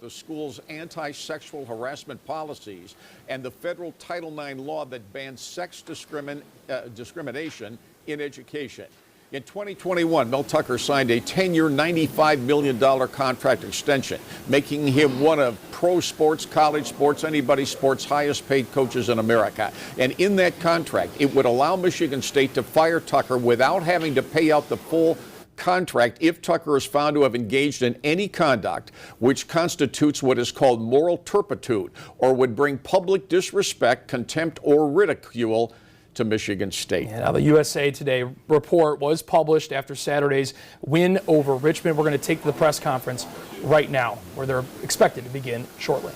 with the school's anti-sexual harassment policies and the federal Title IX law that bans sex discrimination in education. In 2021, Mel Tucker signed a 10-year, $95 million contract extension, making him one of pro sports, college sports, anybody sports' highest paid coaches in America. And in that contract, it would allow Michigan State to fire Tucker without having to pay out the full contract if Tucker is found to have engaged in any conduct which constitutes what is called moral turpitude or would bring public disrespect, contempt, or ridicule to Michigan State. Now, the USA Today report was published after Saturday's win over Richmond. We're going to take to the press conference right now, where they're expected to begin shortly.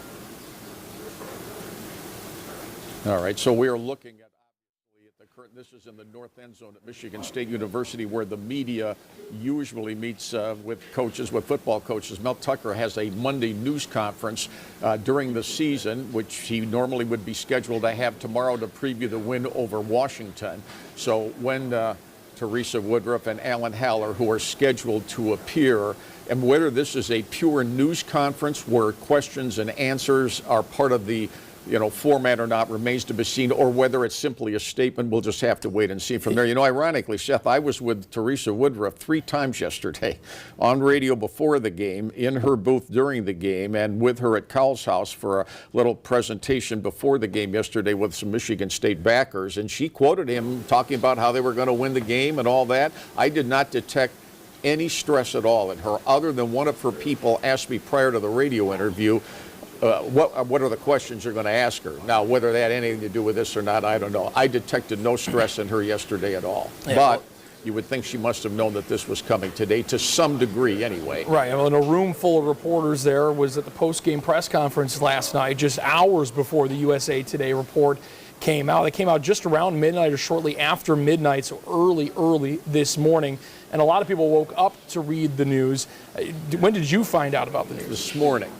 All right, so we are looking at the current. This is in the north end zone at Michigan State University, where the media usually meets with coaches, with football coaches. Mel Tucker has a Monday news conference during the season, which he normally would be scheduled to have tomorrow to preview the win over Washington. So when Teresa, Woodruff, and Alan Haller, who are scheduled to appear, and whether this is a pure news conference where questions and answers are part of the format or not remains to be seen, or whether it's simply a statement, we'll just have to wait and see from there. Ironically, Seth, I was with Teresa Woodruff 3 times yesterday on radio before the game, in her booth during the game, and with her at Cowell's house for a little presentation before the game yesterday with some Michigan State backers, and she quoted him talking about how they were going to win the game and all that. I did not detect any stress at all in her, other than one of her people asked me prior to the radio interview, what are the questions you're going to ask her? Now, whether that had anything to do with this or not, I don't know. I detected no stress in her yesterday at all. Yeah, but you would think she must have known that this was coming today, to some degree anyway. Right. Well, in a room full of reporters there was at the post-game press conference last night, just hours before the USA Today report came out. It came out just around midnight or shortly after midnight, so early this morning. And a lot of people woke up to read the news. When did you find out about the news? This morning,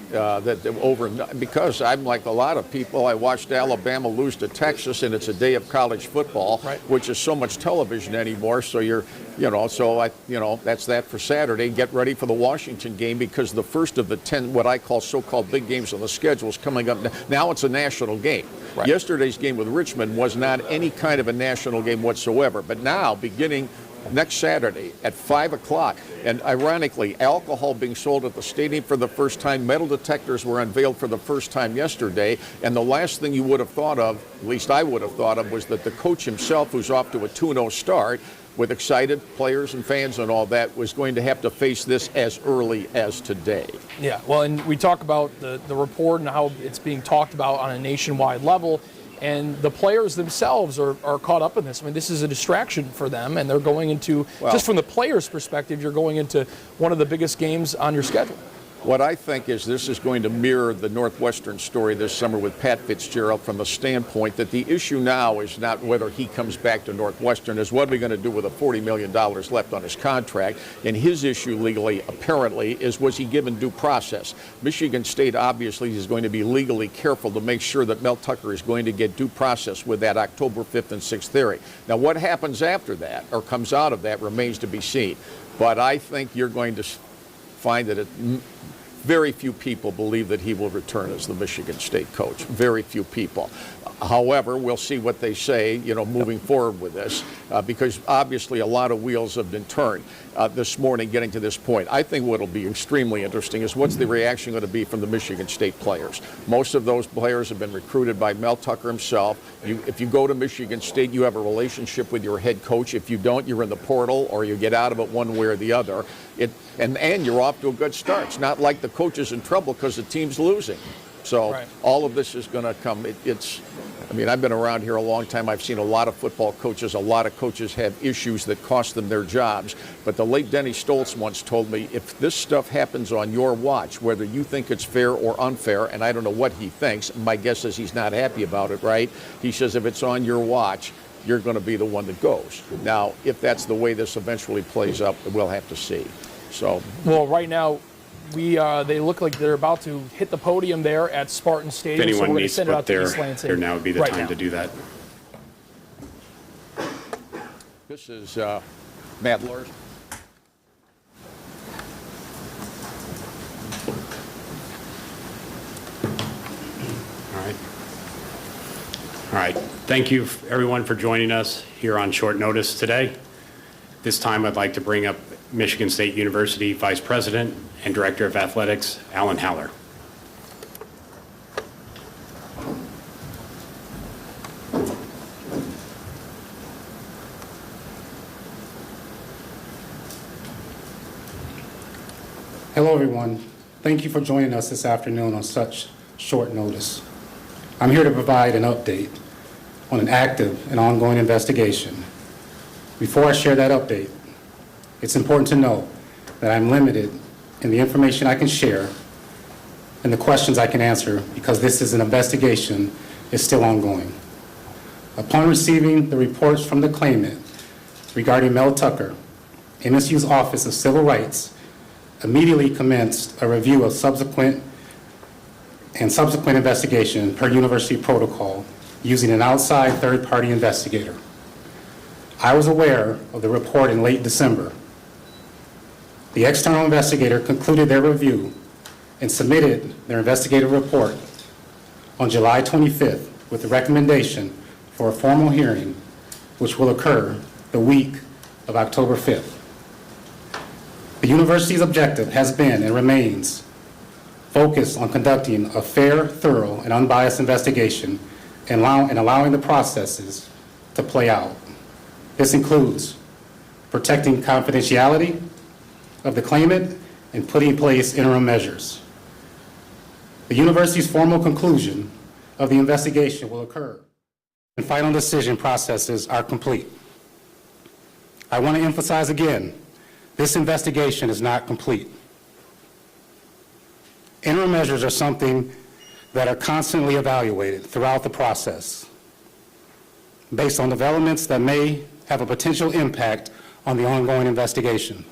because I'm like a lot of people. I watched Alabama lose to Texas, and it's a day of college football, right, which is so much television anymore. So that's that for Saturday. Get ready for the Washington game, because the first of the 10, what I call so-called big games on the schedule, is coming up. Now it's a national game. Right. Yesterday's game with Richmond was not any kind of a national game whatsoever. But now, beginning next Saturday at 5 o'clock, and ironically, alcohol being sold at the stadium for the first time, metal detectors were unveiled for the first time yesterday, and the last thing you would have thought of, at least I would have thought of, was that the coach himself, who's off to a 2-0 start, with excited players and fans and all that, was going to have to face this as early as today. Yeah, well, and we talk about the report and how it's being talked about on a nationwide level. And the players themselves are caught up in this. I mean, this is a distraction for them, and they're going into, just from the players' perspective, you're going into one of the biggest games on your schedule. What I think is this is going to mirror the Northwestern story this summer with Pat Fitzgerald, from the standpoint that the issue now is not whether he comes back to Northwestern, is what are we going to do with the $40 million left on his contract. And his issue legally, apparently, is was he given due process? Michigan State obviously is going to be legally careful to make sure that Mel Tucker is going to get due process with that October 5th and 6th theory. Now, what happens after that, or comes out of that, remains to be seen. But I think you're going to find that very few people believe that he will return as the Michigan State coach. Very few people. However, we'll see what they say, moving forward with this, because obviously a lot of wheels have been turned this morning getting to this point. I think what will be extremely interesting is what's the reaction going to be from the Michigan State players. Most of those players have been recruited by Mel Tucker himself. If you go to Michigan State, you have a relationship with your head coach. If you don't, you're in the portal, or you get out of it one way or the other. And you're off to a good start. It's not like the coach is in trouble because the team's losing. So right. All of this is going to come. I've been around here a long time. I've seen a lot of football coaches. A lot of coaches have issues that cost them their jobs. But the late Denny Stoltz once told me, if this stuff happens on your watch, whether you think it's fair or unfair, and I don't know what he thinks, my guess is he's not happy about it, right? He says, if it's on your watch, you're going to be the one that goes. Now, if that's the way this eventually plays up, we'll have to see. So, well, right now, they look like they're about to hit the podium there at Spartan Stadium. If anyone so needs to put there now would be the time to do that. This is Matt Larson. All right. Thank you, everyone, for joining us here on short notice today. This time, I'd like to bring up Michigan State University Vice President and Director of Athletics, Alan Haller. Hello, everyone. Thank you for joining us this afternoon on such short notice. I'm here to provide an update on an active and ongoing investigation. Before I share that update, it's important to note that I'm limited in the information I can share and the questions I can answer because this is an investigation is still ongoing. Upon receiving the reports from the claimant regarding Mel Tucker, MSU's Office of Civil Rights immediately commenced a review of subsequent investigation per university protocol using an outside third-party investigator. I was aware of the report in late December. The external investigator concluded their review and submitted their investigative report on July 25th with a recommendation for a formal hearing which will occur the week of October 5th. The university's objective has been and remains focused on conducting a fair, thorough, and unbiased investigation and allowing the processes to play out. This includes protecting confidentiality of the claimant and putting in place interim measures. The university's formal conclusion of the investigation will occur and final decision processes are complete. I want to emphasize again, this investigation is not complete. Interim measures are something that are constantly evaluated throughout the process based on developments that may have a potential impact on the ongoing investigation.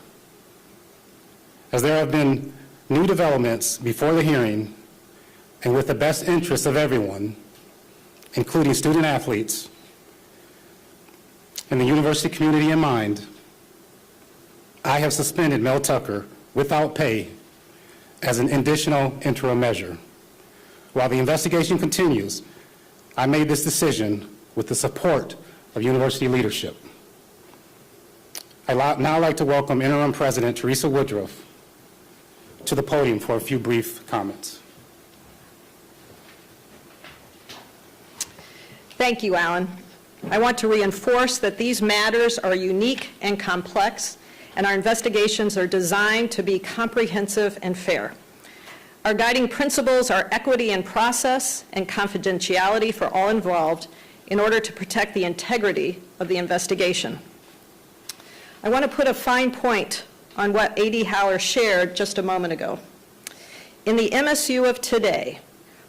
As there have been new developments before the hearing and with the best interests of everyone, including student athletes and the university community in mind, I have suspended Mel Tucker without pay as an additional interim measure. While the investigation continues, I made this decision with the support of university leadership. I'd now like to welcome Interim President Teresa Woodruff to the podium for a few brief comments. Thank you, Alan. I want to reinforce that these matters are unique and complex, and our investigations are designed to be comprehensive and fair. Our guiding principles are equity in process and confidentiality for all involved in order to protect the integrity of the investigation. I want to put a fine point on what A.D. Haller shared just a moment ago. In the MSU of today,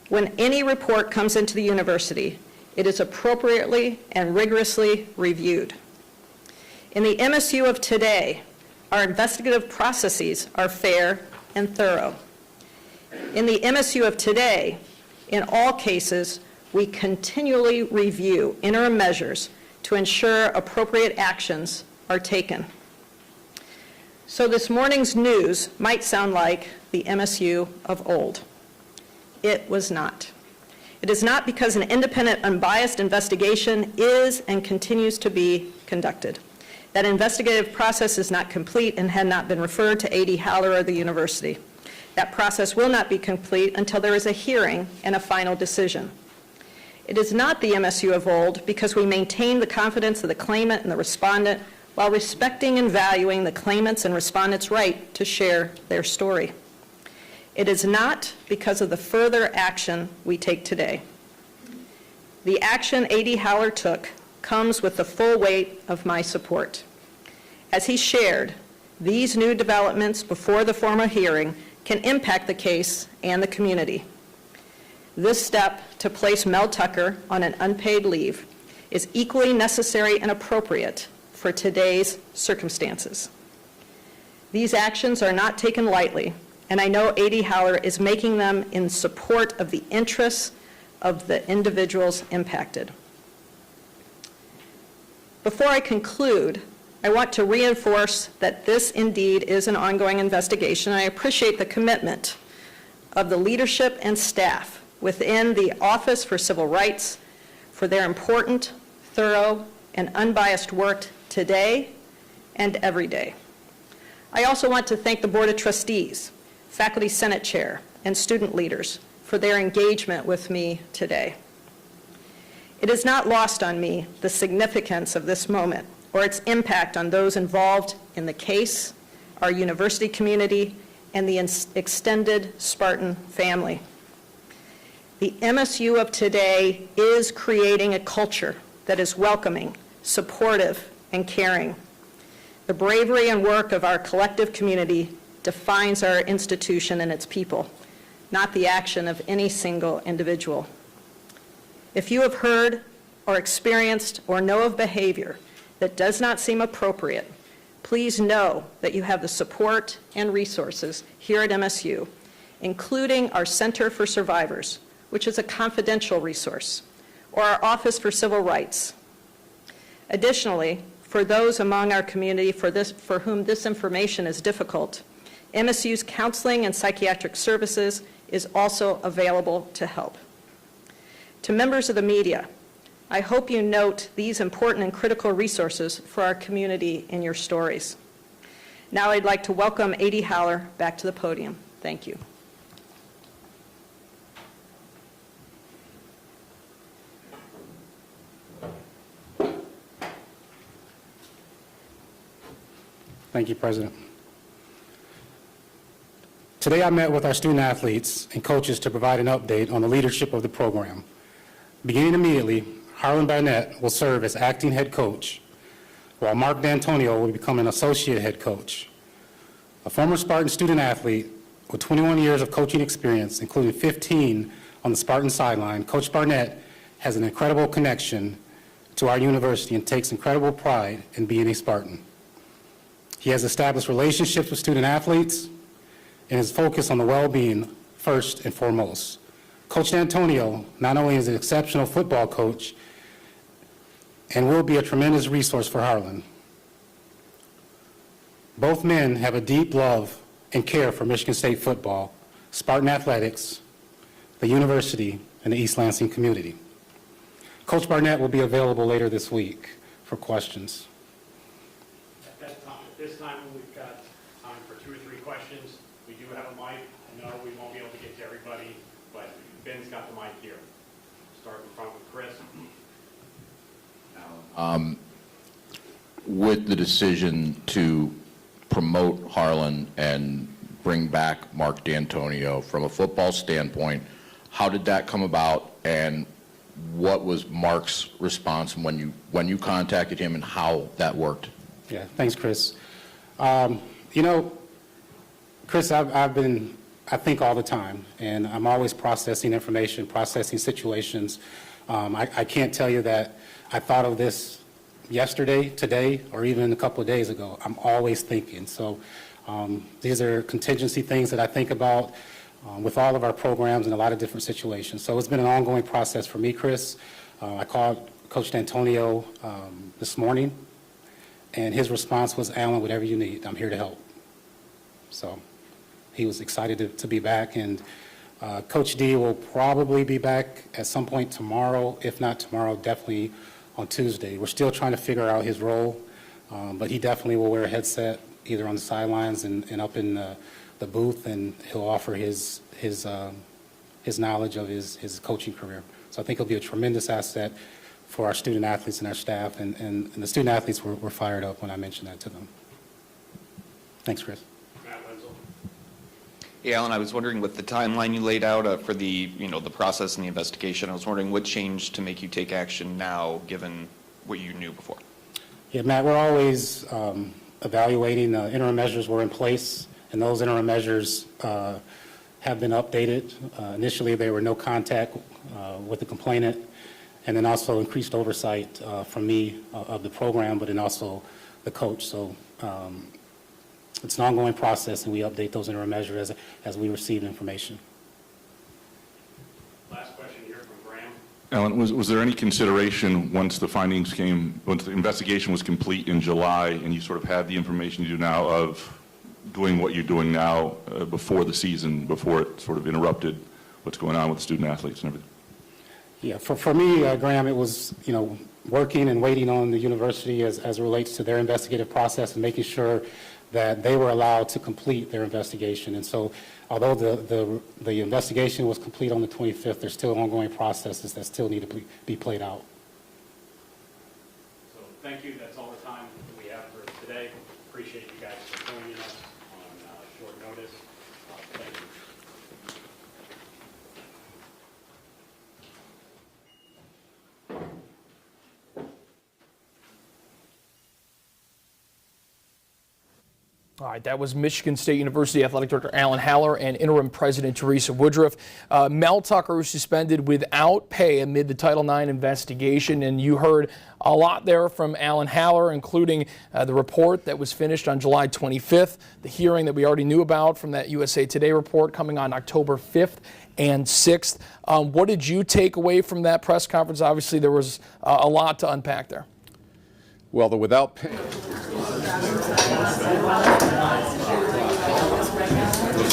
when any report comes into the university, it is appropriately and rigorously reviewed. In the MSU of today, our investigative processes are fair and thorough. In the MSU of today, in all cases, we continually review interim measures to ensure appropriate actions are taken. So this morning's news might sound like the MSU of old. It was not. It is not because an independent, unbiased investigation is and continues to be conducted. That investigative process is not complete and had not been referred to A.D. Haller or the university. That process will not be complete until there is a hearing and a final decision. It is not the MSU of old because we maintain the confidence of the claimant and the respondent while respecting and valuing the claimant's and respondent's right to share their story. It is not because of the further action we take today. The action A.D. Haller took comes with the full weight of my support. As he shared, these new developments before the formal hearing can impact the case and the community. This step to place Mel Tucker on an unpaid leave is equally necessary and appropriate for today's circumstances. These actions are not taken lightly, and I know A.D. Haller is making them in support of the interests of the individuals impacted. Before I conclude, I want to reinforce that this indeed is an ongoing investigation. I appreciate the commitment of the leadership and staff within the Office for Civil Rights for their important, thorough, and unbiased work today and every day. I also want to thank the Board of Trustees, Faculty Senate Chair, and student leaders for their engagement with me today. It is not lost on me the significance of this moment or its impact on those involved in the case, our university community, and the extended Spartan family. The MSU of today is creating a culture that is welcoming, supportive, and caring. The bravery and work of our collective community defines our institution and its people, not the action of any single individual. If you have heard or experienced or know of behavior that does not seem appropriate, please know that you have the support and resources here at MSU, including our Center for Survivors, which is a confidential resource, or our Office for Civil Rights. Additionally, for those among our community for whom this information is difficult, MSU's counseling and psychiatric services is also available to help. To members of the media, I hope you note these important and critical resources for our community in your stories. Now I'd like to welcome A.D. Haller back to the podium. Thank you. Thank you, President. Today I met with our student athletes and coaches to provide an update on the leadership of the program. Beginning immediately, Harlan Barnett will serve as acting head coach, while Mark D'Antonio will become an associate head coach. A former Spartan student athlete with 21 years of coaching experience, including 15 on the Spartan sideline, Coach Barnett has an incredible connection to our university and takes incredible pride in being a Spartan. He has established relationships with student athletes and is focused on the well-being first and foremost. Coach D'Antonio not only is an exceptional football coach and will be a tremendous resource for Harlan. Both men have a deep love and care for Michigan State football, Spartan athletics, the university, and the East Lansing community. Coach Barnett will be available later this week for questions. At this time, we've got time for 2 or 3 questions. We do have a mic. I know we won't be able to get to everybody, but Ben's got the mic here. Start in front with Chris. With the decision to promote Harlan and bring back Mark D'Antonio, from a football standpoint, how did that come about, and what was Mark's response when you contacted him, and how that worked? Yeah, thanks, Chris. You know, Chris, I think all the time, and I'm always processing information, processing situations. I can't tell you that I thought of this yesterday, today, or even a couple of days ago. I'm always thinking. So these are contingency things that I think about with all of our programs in a lot of different situations. So it's been an ongoing process for me, Chris. I called Coach D'Antonio this morning, and his response was, "Alan, whatever you need, I'm here to help." So he was excited to be back, and Coach D will probably be back at some point tomorrow. If not tomorrow, definitely on Tuesday. We're still trying to figure out his role, but he definitely will wear a headset either on the sidelines and up in the booth, and he'll offer his knowledge of his coaching career. So I think he'll be a tremendous asset for our student athletes and our staff, and the student athletes were fired up when I mentioned that to them. Thanks, Chris. Hey, Alan, I was wondering, with the timeline you laid out for the process and the investigation, I was wondering what changed to make you take action now, given what you knew before? Yeah, Matt, we're always evaluating. Interim measures were in place, and those interim measures have been updated. Initially, there were no contact with the complainant, and then also increased oversight from me of the program, but then also the coach. So it's an ongoing process, and we update those interim measures as we receive information. Last question here from Graham. Alan, was there any consideration once the investigation was complete in July, and you sort of had the information you do now, of doing what you're doing now before the season, before it sort of interrupted what's going on with the student athletes and everything? Yeah, for me, Graham, it was, working and waiting on the university as it relates to their investigative process and making sure that they were allowed to complete their investigation. And so although the investigation was complete on the 25th, there's still ongoing processes that still need to be played out. So thank you. That's all the time that we have for today. Appreciate you guys for joining us on short notice. Thank you. All right, that was Michigan State University Athletic Director Alan Haller and Interim President Teresa Woodruff. Mel Tucker was suspended without pay amid the Title IX investigation, and you heard a lot there from Alan Haller, including the report that was finished on July 25th, the hearing that we already knew about from that USA Today report coming on October 5th and 6th. What did you take away from that press conference? Obviously, there was a lot to unpack there. Well, the without pay.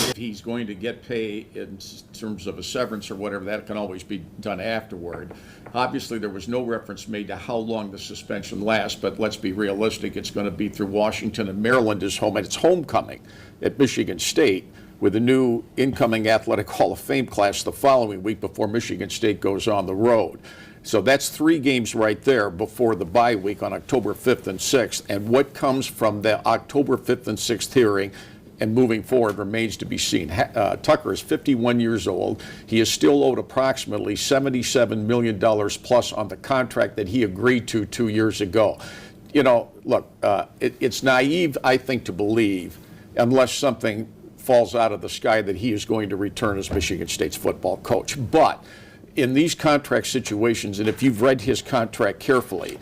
If he's going to get pay in terms of a severance or whatever, that can always be done afterward. Obviously, there was no reference made to how long the suspension lasts, but let's be realistic. It's going to be through Washington, and Maryland is home, and it's homecoming at Michigan State with a new incoming Athletic Hall of Fame class the following week before Michigan State goes on the road. So that's 3 games right there before the bye week on October 5th and 6th. And what comes from the October 5th and 6th hearing and moving forward remains to be seen. Tucker is 51 years old. He is still owed approximately $77 million plus on the contract that he agreed to 2 years ago. Look, it's naive, I think, to believe, unless something falls out of the sky, that he is going to return as Michigan State's football coach. But in these contract situations, and if you've read his contract carefully,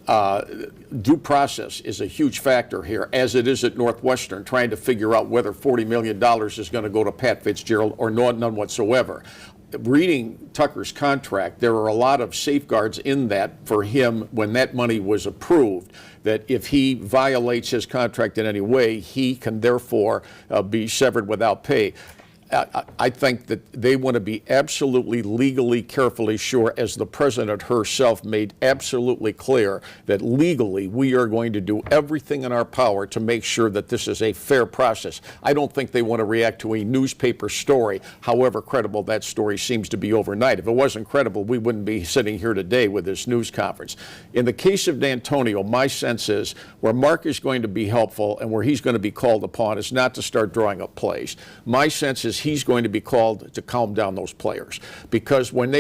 due process is a huge factor here, as it is at Northwestern, trying to figure out whether $40 million is going to go to Pat Fitzgerald or none whatsoever. Reading Tucker's contract, there are a lot of safeguards in that for him when that money was approved, that if he violates his contract in any way, he can therefore be severed without pay. I think that they want to be absolutely legally carefully sure, as the president herself made absolutely clear, that legally we are going to do everything in our power to make sure that this is a fair process. I don't think they want to react to a newspaper story, however credible that story seems to be overnight. If it wasn't credible, we wouldn't be sitting here today with this news conference. In the case of D'Antonio, my sense is where Mark is going to be helpful and where he's going to be called upon is not to start drawing up plays. My sense is he's going to be called to calm down those players, because when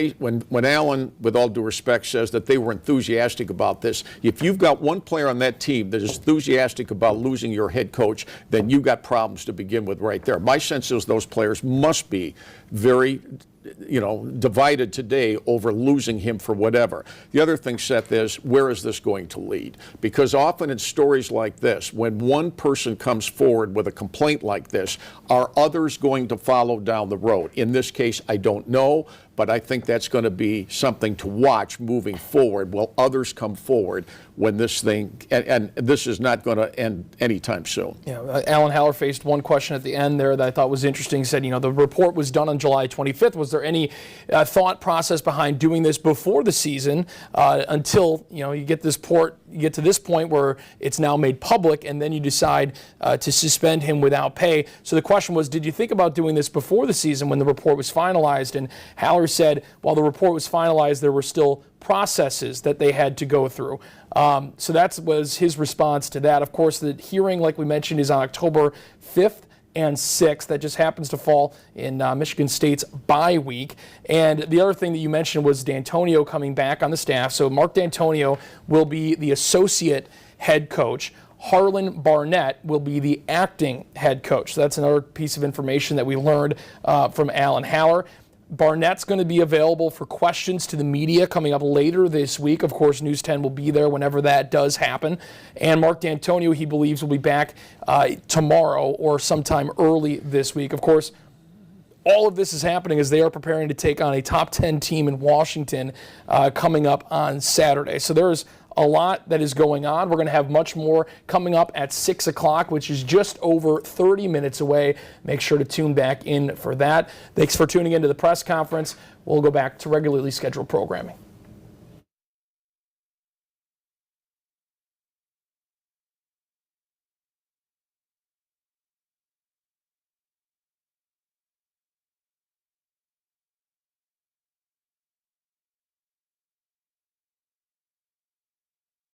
Alan, with all due respect, says that they were enthusiastic about this, if you've got one player on that team that is enthusiastic about losing your head coach, then you've got problems to begin with right there. My sense is those players must be very divided today over losing him for whatever. The other thing, Seth, is where is this going to lead? Because often in stories like this, when one person comes forward with a complaint like this, are others going to follow down the road? In this case, I don't know, but I think that's going to be something to watch moving forward. Will others come forward when this thing, and this is not going to end anytime soon? Yeah, Alan Haller faced one question at the end there that I thought was interesting. He said, the report was done on July 25th. Was there any thought process behind doing this before the season until, you get to this point where it's now made public, and then you decide to suspend him without pay? So the question was, did you think about doing this before the season when the report was finalized? And Haller said, while the report was finalized, there were still processes that they had to go through. So that was his response to that. Of course, the hearing, like we mentioned, is on October 5th and 6th. That just happens to fall in Michigan State's bye week. And the other thing that you mentioned was D'Antonio coming back on the staff. So Mark D'Antonio will be the associate head coach. Harlan Barnett will be the acting head coach. So that's another piece of information that we learned from Alan Haller. Barnett's going to be available for questions to the media coming up later this week. Of course, News 10 will be there whenever that does happen. And Mark D'Antonio, he believes, will be back tomorrow or sometime early this week. Of course, all of this is happening as they are preparing to take on a top 10 team in Washington coming up on Saturday. So there's a lot that is going on. We're going to have much more coming up at 6 o'clock, which is just over 30 minutes away. Make sure to tune back in for that. Thanks for tuning into the press conference. We'll go back to regularly scheduled programming.